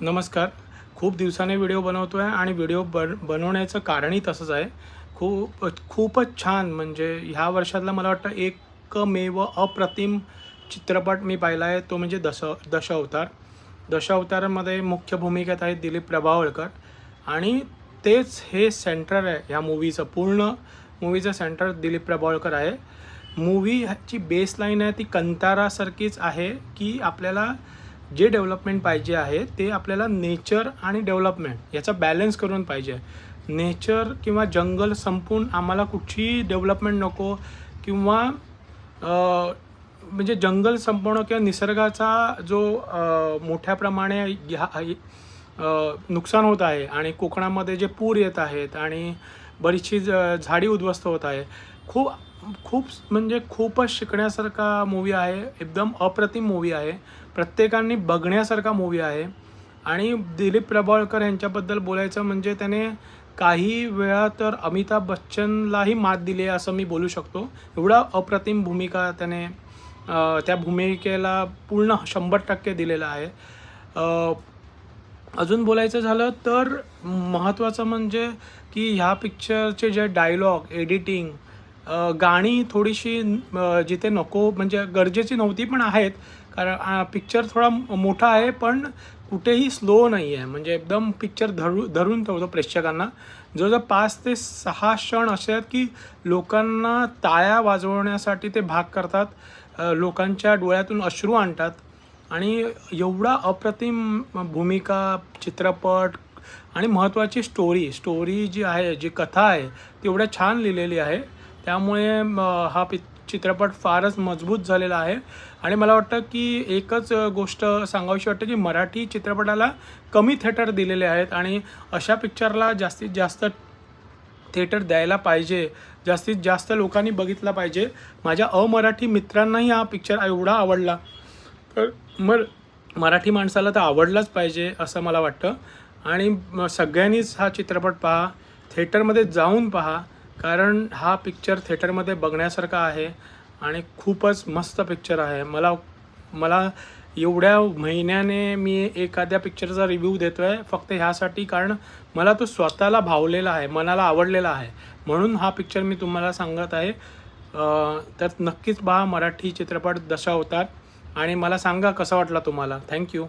नमस्कार. खूप दिवसाने व्हिडिओ बनवतो आहे आणि व्हिडिओ बनवण्याचं कारणही तसंच आहे. खूपच छान म्हणजे ह्या वर्षातला मला वाटतं एकमेव अप्रतिम चित्रपट मी पाहिला आहे, तो म्हणजे दशावतार. दशावतारमध्ये मुख्य भूमिकेत आहेत दिलीप प्रभावळकर आणि तेच हे सेंटर आहे ह्या मूव्हीचं. पूर्ण मूव्हीचं सेंटर दिलीप प्रभावळकर आहे. मूव्हीची बेसलाईन आहे ती कंतारासारखीच आहे, की आपल्याला जे डेव्हलपमेंट पाहिजे आहे ते आपल्याला नेचर आणि डेव्हलपमेंट याचा बॅलन्स करून पाहिजे. नेचर किंवा जंगल संपून आम्हाला कुठचीही डेव्हलपमेंट नको किंवा म्हणजे जंगल संपवणं किंवा निसर्गाचा जो मोठ्या प्रमाणे नुकसान होत आहे आणि कोकणामध्ये जे पूर येत आहेत आणि बरीचशी झाडी उद्ध्वस्त होत आहे. खूप खूप म्हणजे खूपच शिकण्यासारखा मूव्ही आहे. एकदम अप्रतिम मूव्ही आहे. प्रत्येकाने बघण्यासारखा मूव्ही आहे. आणि दिलीप प्रभावळकर यांच्याबद्दल बोलायचं म्हणजे त्याने काही वेळा तर अमिताभ बच्चनलाही मात दिली आहे असं मी बोलू शकतो. एवढा अप्रतिम भूमिका त्याने त्या भूमिकेला पूर्ण 100% दिलेला आहे. अजून बोलायचं झालं तर महत्त्वाचं म्हणजे की ह्या पिक्चरचे जे डायलॉग, एडिटिंग, गाणी थोडीशी जिथे नको म्हणजे गरजेची नव्हती पण आहेत. कारण पिक्चर थोडा मोठा आहे पण कुठेही स्लो नाही आहे. म्हणजे एकदम पिक्चर धरून ठेवतो प्रेक्षकांना. जवळजवळ 5 ते 6 क्षण असे आहेत की लोकांना टाळ्या वाजवण्यासाठी ते भाग करतात. लोकांच्या डोळ्यातून अश्रू आणतात आणि एवढा अप्रतिम भूमिका, चित्रपट आणि महत्त्वाची स्टोरी जी आहे, जी कथा आहे ती एवढ्या छान लिहिलेली आहे. त्यामुळे हा चित्रपट फारच मजबूत झालेला आहे. आणि मला वाटतं की एकच गोष्ट सांगावीशी वाटते की मराठी चित्रपटाला कमी थिएटर दिलेले आहेत आणि अशा पिक्चरला जास्तीत जास्त थिएटर द्यायला पाहिजे. जास्तीत जास्त लोकांनी बघितला पाहिजे. माझ्या अमराठी मित्रांनाही हा पिक्चर एवढा आवडला तर मराठी माणसाला तर आवडलाच पाहिजे असं मला वाटतं. आणि सगळ्यांनीच हा चित्रपट पहा, थिएटरमध्ये जाऊन पहा. कारण हा पिक्चर थिएटरमध्ये बघण्यासारखा आहे आणि खूपच मस्त पिक्चर आहे. मला एवढ्या महिन्याने मी एखाद्या पिक्चरचा रिव्ह्यू देतो आहे फक्त ह्यासाठी, कारण मला तो स्वतःला भावलेला आहे, मनाला आवडलेला आहे. म्हणून हा पिक्चर मी तुम्हाला सांगत आहे. तर नक्कीच पहा मराठी चित्रपट दशावतार आणि मला सांगा कसा वाटला तुम्हाला. थँक्यू.